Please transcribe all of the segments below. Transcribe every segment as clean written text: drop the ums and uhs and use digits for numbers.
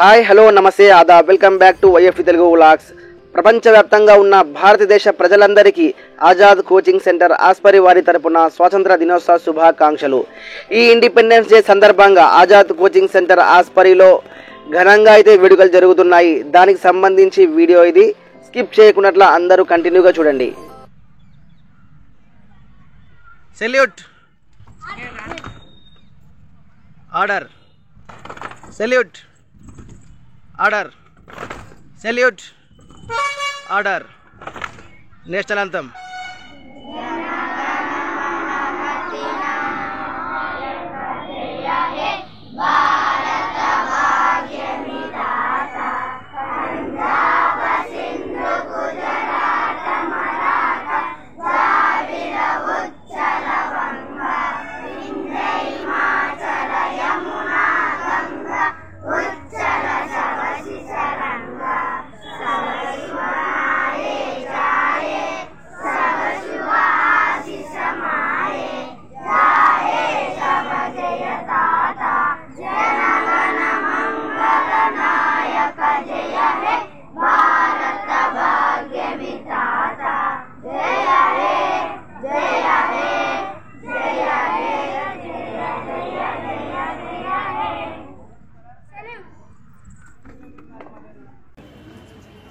Hi hello నమస్తే ఆదాబ్ welcome back to YF Telugu vlogs. ప్రపంచవ్యాప్తంగా ఉన్న భారతదేశ ప్రజలందరికీ ఆజాద్ కోచింగ్ సెంటర్ ఆస్పరి వారి తరపున స్వాతంత్ర దినోత్సవ శుభాకాంక్షలు. ఈ ఇండిపెండెన్స్ డే సందర్భంగా ఆజాద్ కోచింగ్ సెంటర్ ఆస్పరిలో ఘనంగా అయితే వేడుకలు జరుగుతున్నాయి. దానికి సంబంధించి వీడియో ఇది, స్కిప్ చేయకుండా అందరూ కంటిన్యూగా చూడండి. Salute, order, salute, order, salute, order. National అంతం.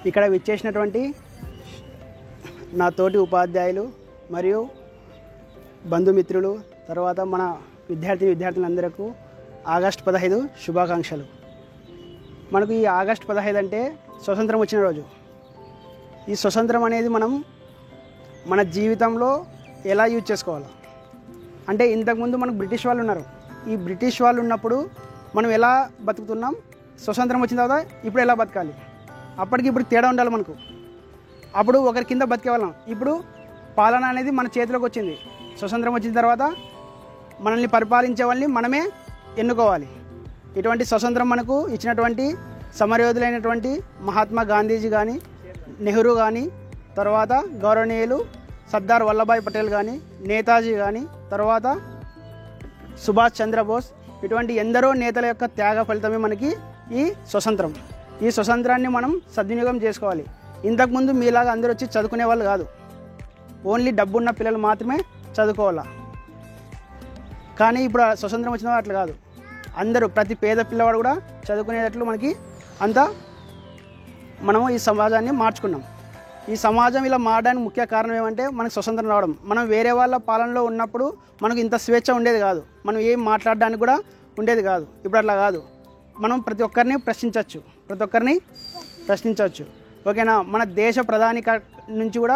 ఇక్కడ విచ్చేసినటువంటి నా తోటి ఉపాధ్యాయులు మరియు బంధుమిత్రులు, తర్వాత మన విద్యార్థులందరికీ ఆగస్టు 15 శుభాకాంక్షలు. మనకు ఈ ఆగస్టు 15 అంటే స్వతంత్రం వచ్చిన రోజు. ఈ స్వతంత్రం అనేది మనం మన జీవితంలో ఎలా యూజ్ చేసుకోవాలి అంటే, ఇంతకుముందు మనకు బ్రిటిష్ వాళ్ళు ఉన్నారు. ఈ బ్రిటిష్ వాళ్ళు ఉన్నప్పుడు మనం ఎలా బతుకుతున్నాం, స్వతంత్రం వచ్చిన తర్వాత ఇప్పుడు ఎలా బతకాలి, అప్పటికి ఇప్పుడు తేడా ఉండాలి మనకు. అప్పుడు ఒకరి కింద బతికేవాళ్ళం, ఇప్పుడు పాలన అనేది మన చేతిలోకి వచ్చింది. స్వతంత్రం వచ్చిన తర్వాత మనల్ని పరిపాలించే వాళ్ళని మనమే ఎన్నుకోవాలి. ఇటువంటి స్వతంత్రం మనకు ఇచ్చినటువంటి సమరయోధులైనటువంటి మహాత్మా గాంధీజీ కానీ, నెహ్రూ కానీ, తర్వాత గౌరవనీయులు సర్దార్ వల్లభాయ్ పటేల్ కానీ, నేతాజీ కానీ, తర్వాత సుభాష్ చంద్రబోస్, ఇటువంటి ఎందరో నేతల యొక్క త్యాగ ఫలితమే మనకి ఈ స్వతంత్రం. ఈ స్వతంత్రాన్ని మనం సద్వినియోగం చేసుకోవాలి. ఇంతకుముందు మీలాగా అందరూ వచ్చి చదువుకునే వాళ్ళు కాదు, ఓన్లీ డబ్బున్న పిల్లలు మాత్రమే చదువుకోవాలా. కానీ ఇప్పుడు స్వతంత్రం వచ్చిన అట్లా కాదు, అందరూ ప్రతి పేద పిల్లవాడు కూడా చదువుకునేటట్లు మనకి అంతా మనము ఈ సమాజాన్ని మార్చుకున్నాం. ఈ సమాజం ఇలా మారడానికి ముఖ్య కారణం ఏమంటే మనకు స్వతంత్రం రావడం. మనం వేరే వాళ్ళ పాలనలో ఉన్నప్పుడు మనకు ఇంత స్వేచ్ఛ ఉండేది కాదు, మనం ఏం మాట్లాడడానికి కూడా ఉండేది కాదు. ఇప్పుడు అట్లా కాదు, మనం ప్రతి ఒక్కరిని ప్రశ్నించవచ్చు. ఓకేనా? మన దేశ ప్రధాని నుంచి కూడా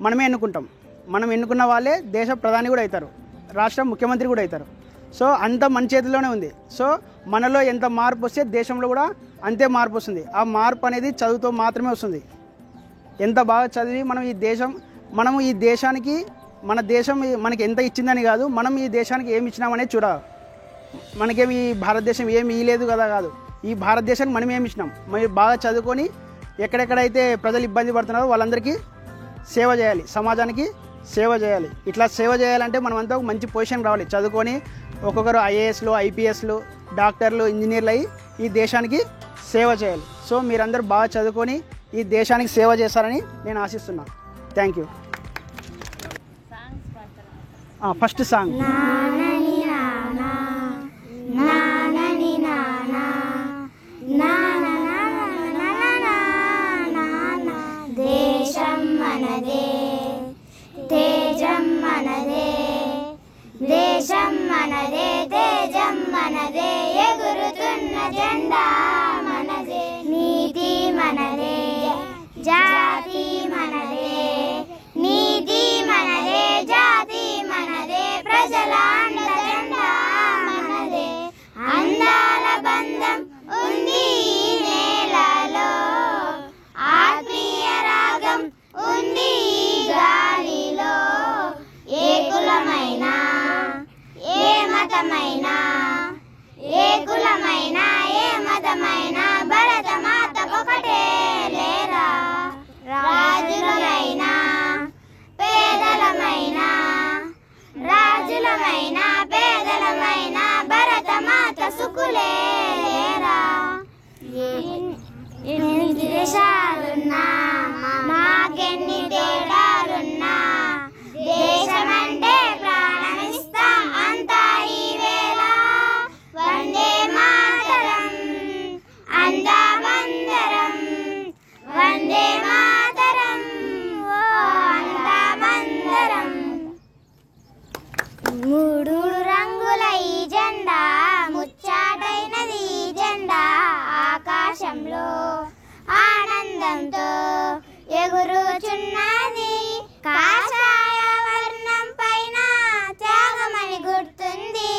మనమే ఎన్నుకుంటాం. మనం ఎన్నుకున్న వాళ్ళే దేశ ప్రధాని కూడా అవుతారు, రాష్ట్ర ముఖ్యమంత్రి కూడా అవుతారు. సో అంత మన చేతిలోనే ఉంది. సో మనలో ఎంత మార్పు వస్తే దేశంలో కూడా అంతే మార్పు వస్తుంది. ఆ మార్పు అనేది చదువుతో మాత్రమే వస్తుంది. ఎంత బాగా చదివి మనము ఈ దేశానికి మన దేశం మనకి ఎంత ఇచ్చిందని కాదు, మనం ఈ దేశానికి ఏమి ఇచ్చినామనేది చూడాలి. మనకేమి ఈ భారతదేశం ఏమి ఇవ్వలేదు కదా కాదు, ఈ భారతదేశానికి మనం ఏమి ఇచ్చినాం. మరి బాగా చదువుకొని ఎక్కడెక్కడైతే ప్రజలు ఇబ్బంది పడుతున్నారో వాళ్ళందరికీ సేవ చేయాలి, సమాజానికి సేవ చేయాలి. ఇట్లా సేవ చేయాలంటే మనమంతా ఒక మంచి పొజిషన్ రావాలి. చదువుకొని ఒక్కొక్కరు ఐఏఎస్లు, ఐపీఎస్లు, డాక్టర్లు, ఇంజనీర్లు అయ్యి ఈ దేశానికి సేవ చేయాలి. సో మీరందరూ బాగా చదువుకొని ఈ దేశానికి సేవ చేస్తారని నేను ఆశిస్తున్నాను. Thank you. ఫస్ట్ సాంగ్ దేశం మనదే, తేజం మనదే, దేశం మనదే, తేజం మనదే, ఎగురుతున్న జెండా మనదే, నీతి మనదే, జాతి మనదే, నీతి మనదే, జాతి మనదే, ప్రజల అండ జెండా మనదే, అందాల బంధం ఉంది ఈ నేలలో, ఆత్మీయ రాగం ఉంది ఈ గాలిలో, ఏ కులమైనా, ఏ మతమైనా, ఏ కులమైనా, ఏ మతమైనా, భరత మాత ఒకటే లేరా, రాజులమైనా పేదలమైనా, రాజులమైన పేదలమైన భరత మాత సుకులేరా, ఆనందంతో ఎగురుచున్నది. కాషాయ వర్ణం పైన త్యాగమని గుర్తుంది.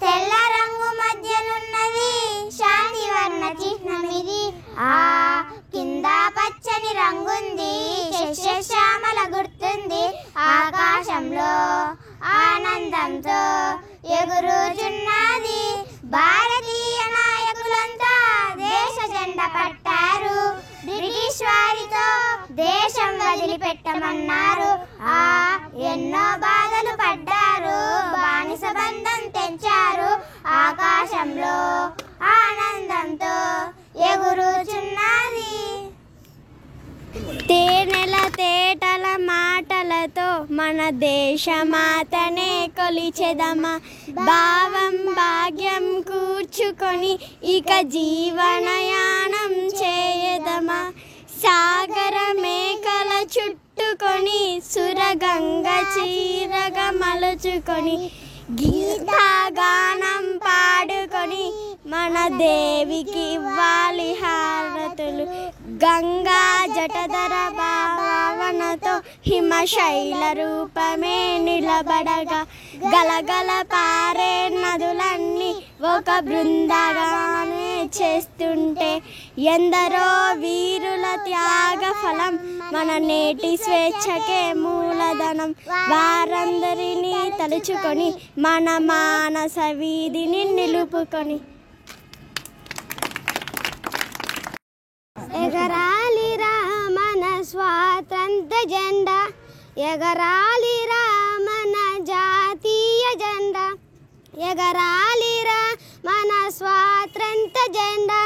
తెల్ల రంగు మధ్యనున్నది శాంతి వర్ణ చిహ్నమిది. ఆ కింద పచ్చని రంగుంది శస్యశ్యామల గుర్తుంది. ఆకాశంలో ఆనందంతో ఎగురుచున్నది. భారతీయ నాయకులంతా దేశ జెండా పట్టారు. బ్రిటిష్ వారితో దేశం వదిలిపెట్టమన్నారు. ఎన్నో బాధలు పడ్డారు. బానిస బంధం తెంచారు. ఆకాశంలో ఆనందంతో ఎగురుచున్నది. తేనెల తేటల మాటలతో మన దేశమాతనే కొలిచెదమా. భావం భాగ్యం కూర్చుకొని ఇక జీవనయానం చేయదమా. సాగర మేకల చుట్టుకొని సురగంగ చీరగ మలుచుకొని గీతగానం పాడుకొని మన దేవికి ఇవ్వాలి హారతులు. గంగా జటధర భావనతో హిమశైల రూపమే నిలబడగా గలగల పారే నదులన్నీ ఒక బృందాగానే చేస్తుంటే ఎందరో వీరుల త్యాగ ఫలం మన నేటి స్వేచ్ఛకే మూలధనం. వారందరినీ తలుచుకొని మన మానస వీధిని నిలుపుకొని ఎగరాలిరా మన స్వాతంత్ర జెండా. ఎగరాలిరా మన జాతీయ జెండా. ఎగరాలిరా మన స్వాతంత్ర జెండా.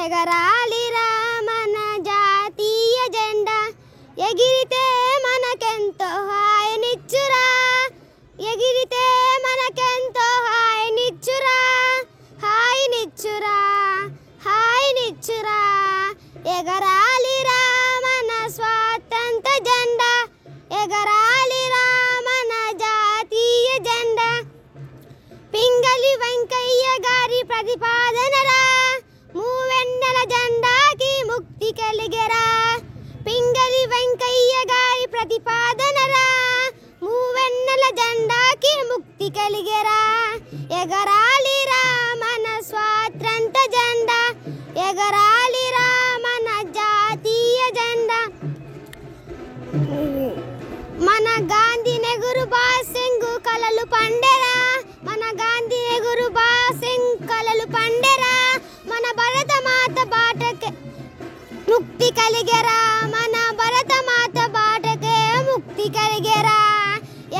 ఎగరాలిరా మన జాతీయ జెండా. ఎగిరితే మనకెంతో హాయినిచ్చురా. ఎగిరితే మనకెంతో హాయినిచ్చురా. హాయినిచ్చురా హాయినిచ్చురా. ఎగరాలిరా మన స్వాతంత్ర జెండా. ఎగరాలిరా మన జాతీయ జెండా. పింగళి వెంకయ్య గారి ప్రతిపాదనరా మూవెన్నెల జెండాకి ముక్తి కలిగెరా. పింగళి వెంకయ్య గారి ప్రతిపాదనరా మూవెన్నెల జెండాకి ముక్తి కలిగెరా. ఎగరాలిరా మన స్వాతంత్ర జెండా. ఎగరాలిరా మన జాతీయ జెండా. మన గాంధీ నెహ్రూ బాసింగ్ కలలు పండెరా. మన గాంధీ నెహ్రూ బాసింగ్ కలలు పండెరా. మన భరత మాత బాటకే ముక్తి కలిగెరా. మన భరత మాత బాటకే ముక్తి కలిగెరా.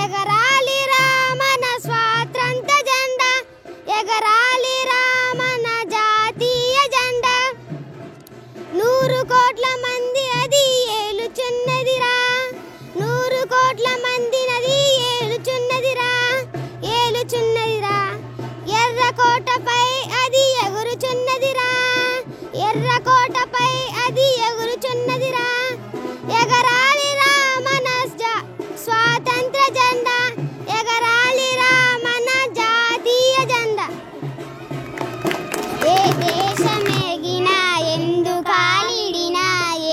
ఎగరాలిరా మన స్వాతంత్ర జెండా. ఎగరాలిరా మన జాతీయ జెండా. 100 కోట్ల మంది అది ఏలుచున్నదిరా. 100 కోట్ల మంది నది ఏలుచున్నదిరా. ఏలుచున్నదిరా. ఎర్రకోటపై అది ఎగురుచున్నదిరా. ఎర్రకోటపై అది ఎగురుచున్నదిరా. ఎగరాలిరా మన స్వాతంత్ర జెండా. ఎగరాలిరా మన జాతీయ జెండా. ఏ దేశమెగినా ఎందుకాలిడినా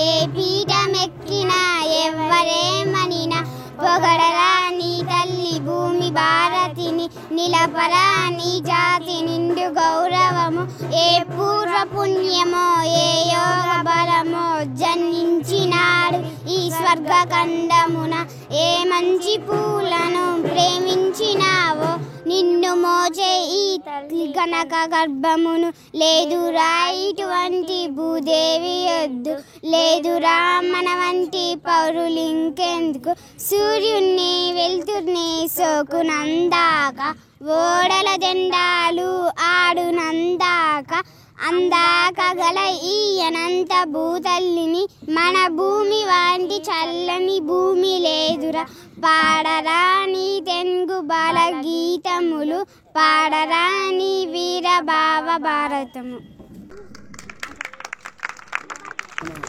ఏ పీఠమెక్కినా ఎవ్వరేమనినా పొగడరా నీ తల్లి భూమి భారతిని. నిలపరా నీ జాతి నిండు గౌరవము. ఏ పూర్వ పుణ్యమో ఏ యోగ బలమో జన్మించినాడు ఈ స్వర్గఖండమున. ఏ మంచి పూలను ప్రేమించినావో నిన్ను మోచే ఈ తల్లి కనక గర్భమును. లేదురా ఇటువంటి భూదేవి యొద్దు. లేదురా మన వంటి పౌరులింకెందుకు. సూర్యుణ్ణి వెళ్తుర్ని సోకునందాక ఓడల జెండాలు ఆడునందాక అందాక గల ఈ అనంత భూతల్లిని. మన భూమి వంటి చల్లని భూమి లేదురా. పాడరా నీ తెలుగు బాల గీతములు. పాడరా నీ వీర భావ భారతము.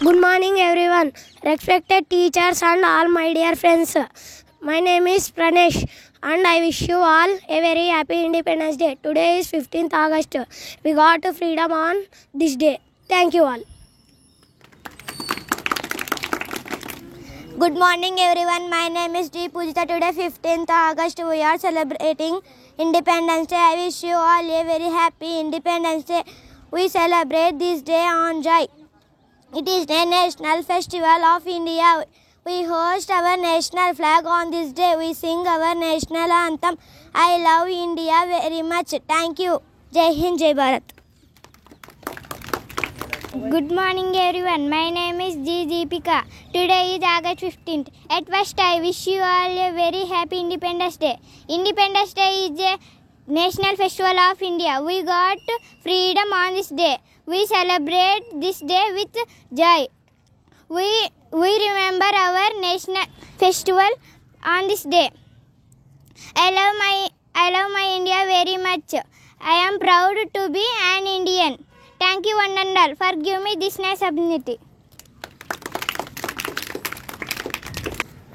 Good morning everyone, respected teachers and all my dear friends. My name is Pranesh and I wish you all a very happy Independence Day. Today is 15th August. We got freedom on this day. Thank you all. Good morning everyone. My name is D. Pujita. Today 15th August we are celebrating Independence Day. I wish you all a very happy Independence Day. We celebrate this day on joy. It is a national festival of India. We host our national flag on this day. We sing our national anthem. I love India very much. Thank you. Jai Hind, Jai Bharat. Good morning everyone. My name is G. Deepika. Today is August 15th. At first I wish you all a very happy Independence Day. Independence Day is a national festival of India. We got freedom on this day. We celebrate this day with joy. We remember our national festival on this day. I love my India very much. I am proud to be an Indian. Thank you one and all for giving me this nice opportunity.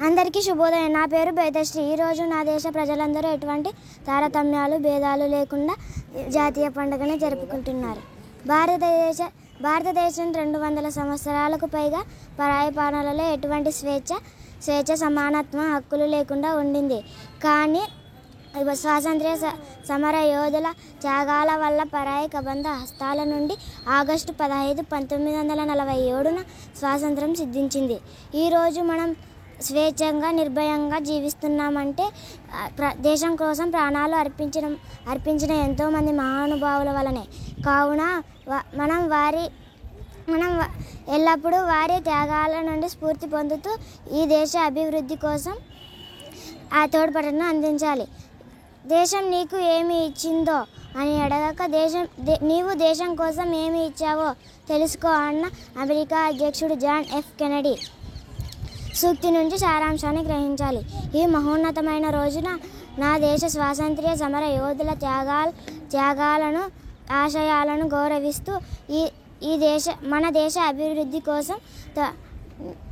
అందరికీ శుభోదయం. నా పేరు బేదశ్రీ. ఈరోజు నా దేశ ప్రజలందరూ ఎటువంటి తారతమ్యాలు భేదాలు లేకుండా జాతీయ పండుగను జరుపుకుంటున్నారు. భారతదేశం 200 సంవత్సరాలకు పైగా పరాయి పాలనలో ఎటువంటి స్వేచ్ఛ సమానత్వం హక్కులు లేకుండా ఉండింది. కానీ స్వాతంత్ర్య సమర యోధుల త్యాగాల వల్ల పరాయి కబంధ హస్తాల నుండి ఆగస్టు 15, 1947న స్వాతంత్రం సిద్ధించింది. ఈరోజు మనం స్వేచ్ఛంగా నిర్భయంగా జీవిస్తున్నామంటే దేశం కోసం ప్రాణాలు అర్పించిన ఎంతోమంది మహానుభావుల వలనే. కావున మనం ఎల్లప్పుడూ వారి త్యాగాల నుండి స్ఫూర్తి పొందుతూ ఈ దేశ అభివృద్ధి కోసం ఆ తోడ్పాటును అందించాలి. దేశం నీకు ఏమి ఇచ్చిందో అని అడగక నీవు దేశం కోసం ఏమి ఇచ్చావో తెలుసుకో అన్న అమెరికా అధ్యక్షుడు జాన్ ఎఫ్ కెనడీ సూక్తి నుంచి సారాంశాన్ని గ్రహించాలి. ఈ మహోన్నతమైన రోజున నా దేశ స్వాతంత్ర్య సమర యోధుల త్యాగాలను ఆశయాలను గౌరవిస్తూ మన దేశ అభివృద్ధి కోసం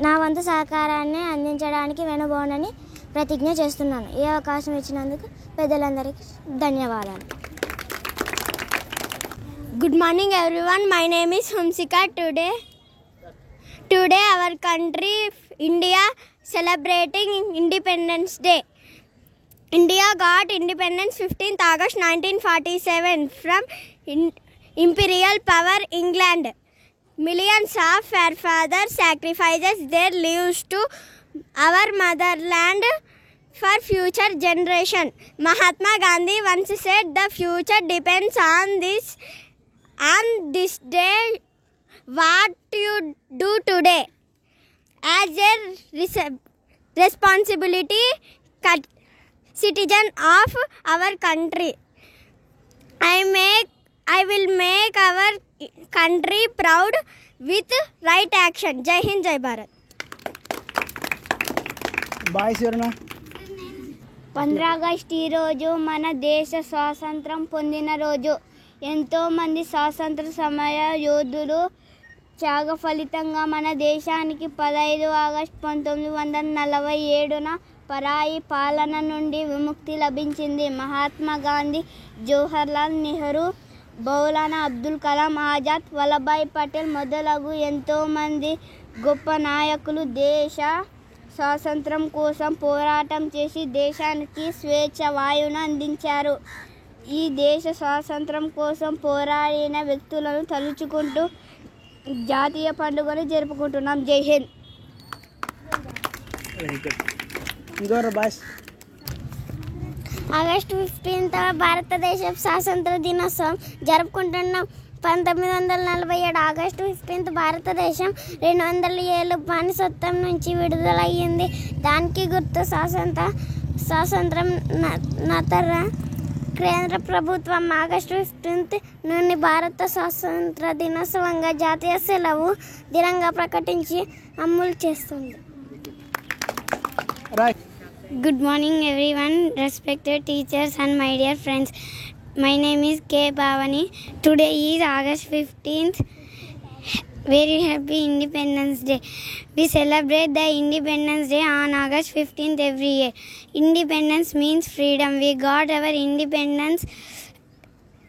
నా వంతు సహకారాన్ని అందించడానికి వెనుబోనని ప్రతిజ్ఞ చేస్తున్నాను. ఈ అవకాశం ఇచ్చినందుకు పెద్దలందరికీ ధన్యవాదాలు. Good morning everyone. My name is Humsika. Today our country India celebrating Independence Day. India got independence 15th August 1947 from imperial power England. Millions of forefathers sacrificed their lives to our motherland for future generation. Mahatma Gandhi once said the future depends on this day. What you do today as a responsibility citizen of our country. I will make our country proud with right action. Jai Hind, Jai Bharat. Boys ఎవరన్నా 15 August ఈరోజు మన దేశ స్వాతంత్రం పొందిన రోజు. ఎంతోమంది స్వాతంత్ర సమర యోధులు త్యాగ ఫలితంగా మన దేశానికి 15 ఆగస్ట్ 1947న పరాయి పాలన నుండి విముక్తి లభించింది. మహాత్మా గాంధీ, జవహర్లాల్ నెహ్రూ, మౌలానా అబ్దుల్ కలాం ఆజాద్, వల్లభాయ్ పటేల్ మొదలగు ఎంతోమంది గొప్ప నాయకులు దేశ స్వాతంత్రం కోసం పోరాటం చేసి దేశానికి స్వేచ్ఛ వాయువును అందించారు. ఈ దేశ స్వాతంత్రం కోసం పోరాడిన వ్యక్తులను తలుచుకుంటూ జాతీయ పండుగను జరుపుకుంటున్నాం. జై హింద్. ఇంకోరు బాయ్స్. ఆగస్టు 15 భారతదేశ స్వాతంత్ర దినోత్సవం జరుపుకుంటున్నాం. 1947 ఆగస్టు 15 భారతదేశం 200 ఏళ్ళ బానిసత్వం నుంచి విడుదలయ్యింది. దానికి గుర్తు స్వాతంత్రం కేంద్ర ప్రభుత్వం ఆగస్టు 15 నుండి భారత స్వాతంత్ర దినోత్సవంగా జాతీయ సెలవు దినంగా ప్రకటించి అమలు చేస్తుంది. Good morning everyone, respected teachers and my dear friends. My name is K. Bhavani. Today is August 15th. Very happy Independence Day. We celebrate the Independence Day on August 15th every year. Independence means freedom. We got our independence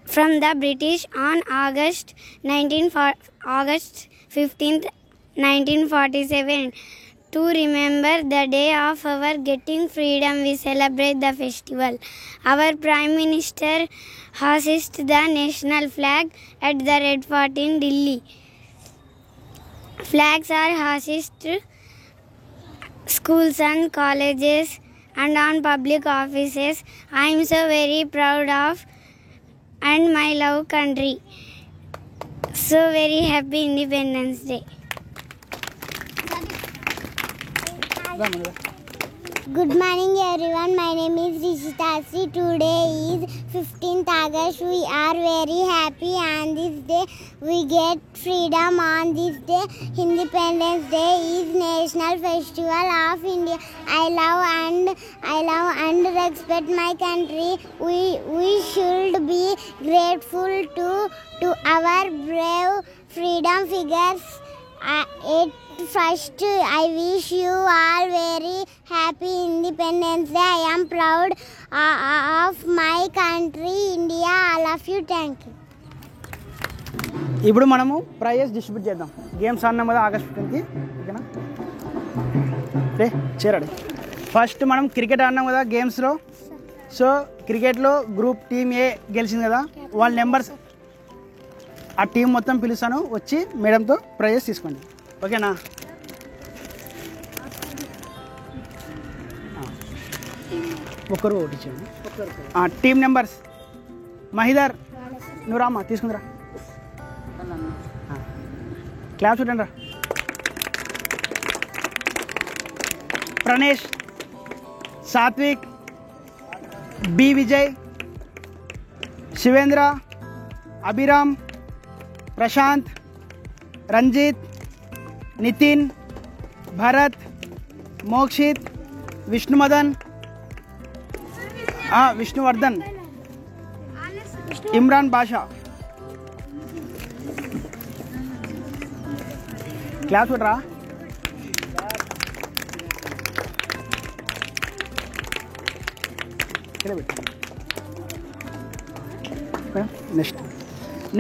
from the British on August 15th, 1947. To remember the day of our getting freedom, we celebrate the festival. Our Prime Minister hoists the national flag at the Red Fort in Delhi. Flags are hoisted schools and colleges and on public offices. I am so very proud of and my love country. So very happy Independence Day. Good morning everyone, my name is Rishitasi. Today is 15th August. We are very happy on this day. We get freedom on this day. Independence Day is national festival of India. I love and respect my country. We should be grateful to our brave freedom figures. First, I wish you all very happy Independence Day. I am proud of my country, India. All of you, thank you. ఇప్పుడు మనము prices distribute చేద్దాం. Games ఆడినాం కదా August 15కి, ఓకేనా? రే చేరాడు. First మనం cricket ఆడినాం కదా గేమ్స్లో. సో క్రికెట్లో గ్రూప్ టీమ్ ఏ గెలిచింది కదా, వాళ్ళ నెంబర్స్ ఆ టీం మొత్తం పిలుస్తాను, వచ్చి మేడంతో ప్రైజెస్ తీసుకోండి, ఓకేనా? ఒక్కరు ఒకటి ఇచ్చేయండి. టీం నెంబర్స్ మహిదర్, నువ్వు రామ్మా తీసుకుందిరా, క్లాస్ చూడండి రా. ప్రణేష్, సాత్విక్, బి విజయ్, శివేంద్ర, అభిరామ్, ప్రశాంత్, రంజిత్, నితిన్, భరత్, మోక్షిత్, విష్ణుమదన్, విష్ణువర్ధన్, ఇమ్రాన్ బాషా. క్లాస్ చూడరా.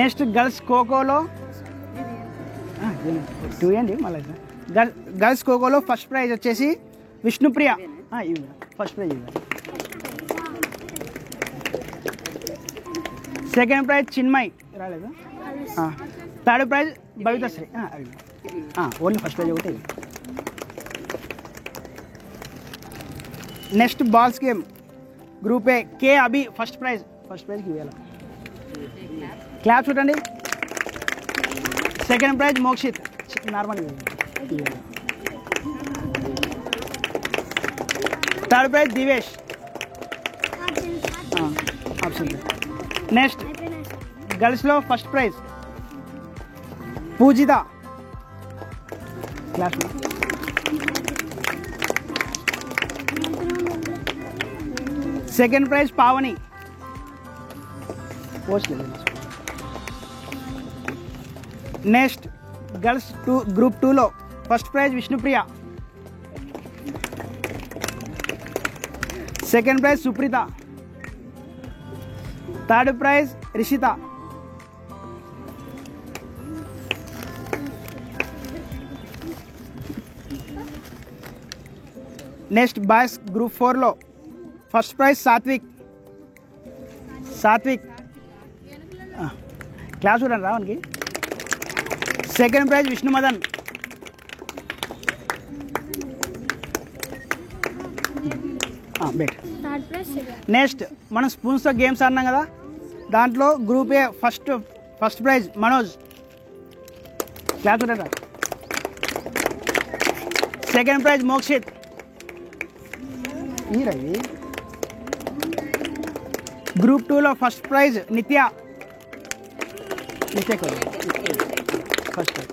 నెక్స్ట్ గర్ల్స్ ఖోఖోలో చూడండి మళ్ళీ. గర్ల్స్ ఖోఖోలో ఫస్ట్ ప్రైజ్ వచ్చేసి Vishnupriya, first prize. Second prize Chinmay, రాలేదు. Third prize Bhavithasri, only first prize ఒకటి. Next balls game group A K Abhi, first ప్రైజ్కి ఇవ్వాలి. క్లాప్ చూడండి. Second prize Mokshith, normal. Third prize Divesh, option. Next గర్ల్స్లో ఫస్ట్ ప్రైజ్ పూజిత, class. Second prize Pavani. Next girls group 2లో first prize Vishnupriya, second prize Supreetha, third prize Rishitha. Next boys group 4లో first prize Satvik. Claps చూడండి రావడానికి. Second prize విష్ణుమదన్. Next మనం స్పూన్స్తో games ఆడినాం కదా, దాంట్లో group A first prize Manoj. Claps చూడండి. Second prize Mokshith. ఈ రవి. గ్రూప్ 2లో first prize Nithya. First prize.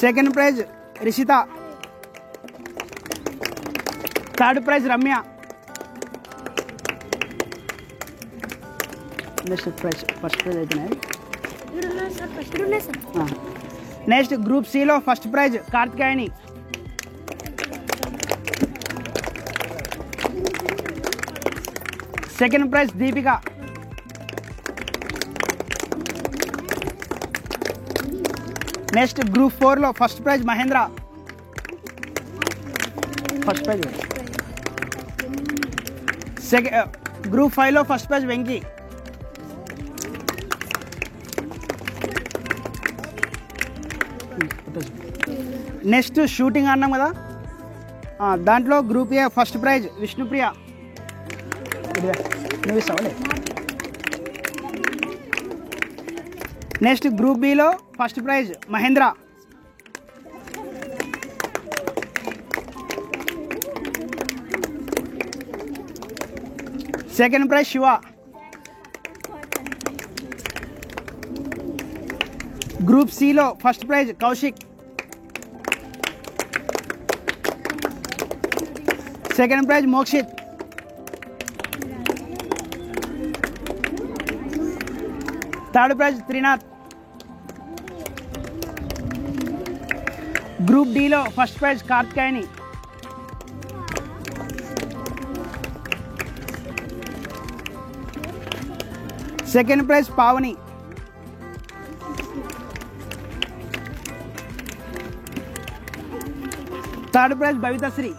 Second prize Rishitha. Third prize Ramya. Next prize first prize అయిపోయినాయి. నెక్స్ట్ గ్రూప్ సిలో first prize Karthikeyani. Second prize Deepika. Next group 4లో first prize Mahendra. First prize group 5లో first prize Venky. Next shooting అన్నాం కదా, దాంట్లో group A first prize Vishnupriya. నువ్వు ఇస్తావా? Next group బిలో first prize Mahendra. Second prize Shiva. Group సిలో first prize Kaushik. Second prize Mokshith. Third prize Trinath. Group డిలో first prize Karthikeyani. Second prize Pavani. Third prize Bhavithasri.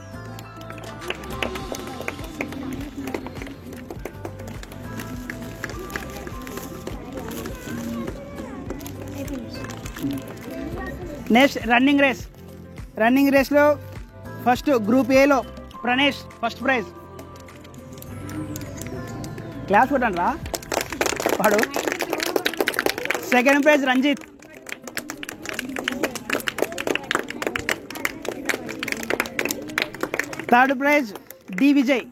Next running రేస్లో ఫస్ట్ గ్రూప్ ఏలో ప్రణేష్ ఫస్ట్ ప్రైజ్. క్లాస్ కొట్టండి రా వాడు. Second prize Ranjith. Third prize D Vijay.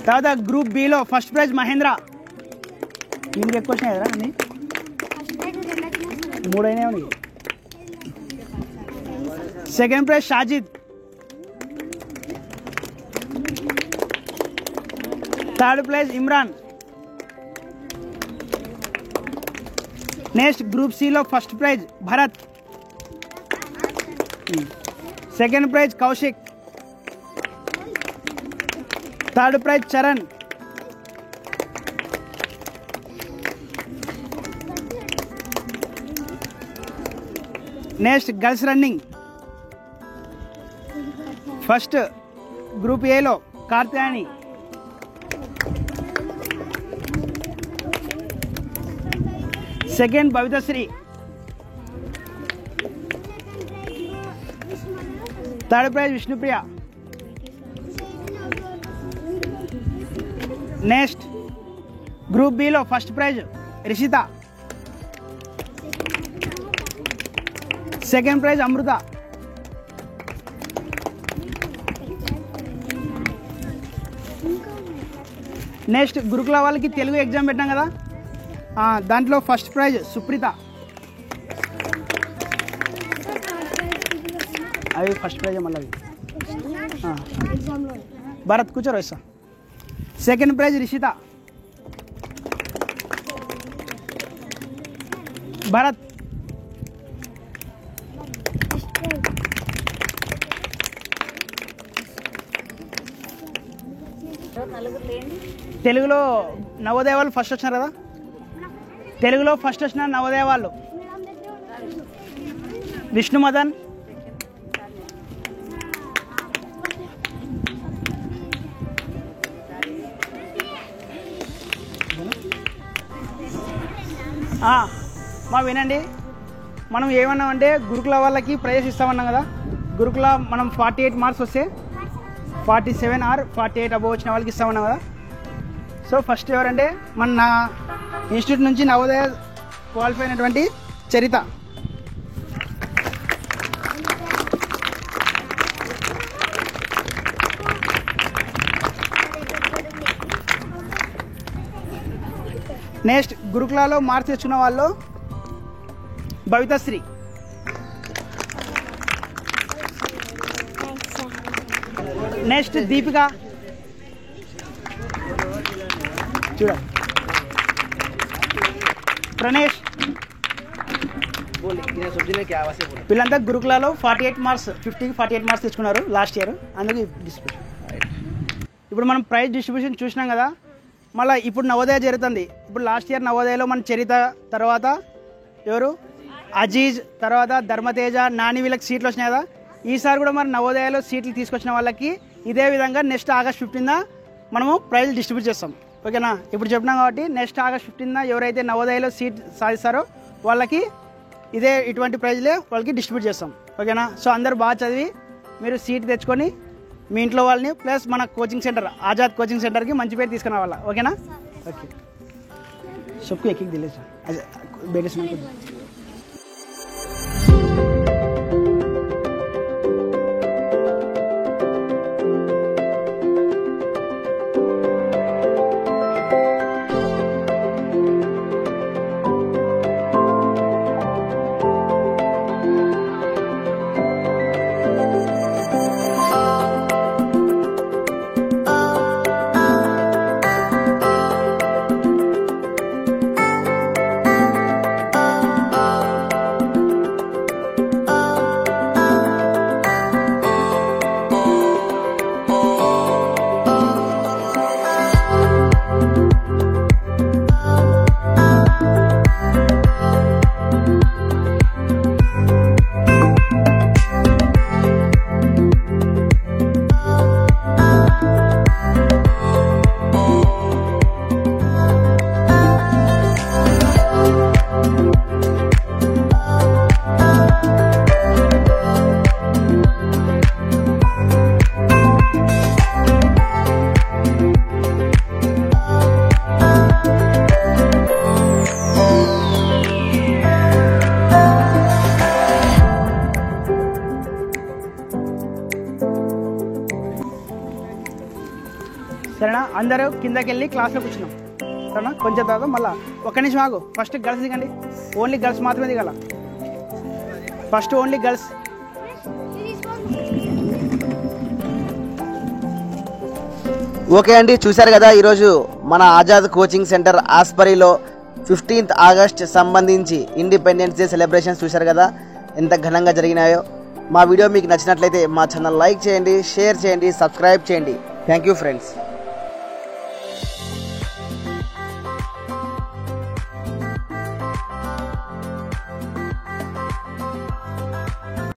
తర్వాత group బిలో first prize Mahendra. దీనికి ఎక్కువ వచ్చినాయి కదా అన్నీ, 3 అయినా ఉన్నాయి. Second prize Shajid. Third prize Imran. Next group సిలో first prize Bharat. Second prize Kaushik. Third prize Charan. Next girls running first group ఏలో Karthikeyani. Second Bhavithasri. Third prize Vishnupriya. Next group బిలో first prize Rishitha. Second prize Amrutha. Next గురుకుల వాళ్ళకి తెలుగు ఎగ్జామ్ పెట్టాం కదా, దాంట్లో ఫస్ట్ ప్రైజ్ సుప్రీత. అవి ఫస్ట్ ప్రైజ్ మళ్ళీ భరత్ కూర్చోరు వస్తా. Second prize Rishitha. భరత్. తెలుగులో నవోదయ వాళ్ళు ఫస్ట్ వచ్చినారు కదా, తెలుగులో ఫస్ట్ వచ్చిన నవోదయ వాళ్ళు విష్ణుమదన్, మా వినండి, మనం ఏమన్నామంటే గురుకుల వాళ్ళకి ప్రైజ్ ఇస్తామన్నాం కదా. గురుకుల మనం 48 మార్క్స్ వస్తే 47 ఆర్ 48 అబోవ్ వచ్చిన వాళ్ళకి ఇస్తామన్నాం కదా. సో ఫస్ట్ ఎవరంటే మన ఇన్స్టిట్యూట్ నుంచి నవోదయ క్వాలిఫై అయినటువంటి చరిత. నెక్స్ట్ గురుకులలో మార్క్స్ తెచ్చుకున్న వాళ్ళు భవితశ్రీ. నెక్స్ట్ దీపిక. చూడండి ప్రణేష్. వీళ్ళంతా గురుకులలో 48 మార్క్స్ 50కి 48 మార్క్స్ తెచ్చుకున్నారు లాస్ట్ ఇయర్, అందుకే డిస్ట్రిబ్యూషన్. ఇప్పుడు మనం ప్రైజ్ డిస్ట్రిబ్యూషన్ చూసినాం కదా, మళ్ళీ ఇప్పుడు నవోదయ జరుగుతుంది. ఇప్పుడు లాస్ట్ ఇయర్ నవోదయలో మన చరిత, తర్వాత ఎవరు అజీజ్, తర్వాత ధర్మతేజ, నాని, వీళ్ళకి సీట్లు వచ్చినాయి కదా. ఈసారి కూడా మరి నవోదయాలో సీట్లు తీసుకొచ్చిన వాళ్ళకి ఇదే విధంగా నెక్స్ట్ ఆగస్ట్ 15న మనము ప్రైజ్లు డిస్ట్రిబ్యూట్ చేస్తాం. ఓకేనా? ఇప్పుడు చెప్పినాం కాబట్టి నెక్స్ట్ ఆగస్ట్ 15న ఎవరైతే నవోదయాలో సీట్ సాధిస్తారో వాళ్ళకి ఇటువంటి ప్రైజ్లే వాళ్ళకి డిస్ట్రిబ్యూట్ చేస్తాం. ఓకేనా? సో అందరూ బాగా చదివి మీరు సీట్ తెచ్చుకొని మీ ఇంట్లో వాళ్ళని ప్లస్ మన కోచింగ్ సెంటర్ ఆజాద్ కోచింగ్ సెంటర్కి మంచి పేరు తీసుకుని రావాలా. ఓకేనా? ఓకే. सबको एक एक दिले सर बेटे सुन को సరేనా? అందరూ కిందకి వెళ్ళి క్లాస్లో కూర్చున్నాం. సరేనా? కొంచెం తర్వాత మళ్ళీ ఒక్క నిమిషం ఆగు. ఫస్ట్ గర్ల్స్ దిగండి. ఓన్లీ గర్ల్స్ మాత్రమే దిగాల. First only girls. ఓకే అండి, చూశారు కదా ఈరోజు మన ఆజాద్ కోచింగ్ సెంటర్ ఆస్పరిలో 15th ఆగస్ట్ సంబంధించి ఇండిపెండెన్స్ డే సెలబ్రేషన్స్ చూశారు కదా ఎంత ఘనంగా జరిగినాయో. మా వీడియో మీకు నచ్చినట్లయితే మా ఛానల్ లైక్ చేయండి, షేర్ చేయండి, సబ్స్క్రైబ్ చేయండి. Thank you friends.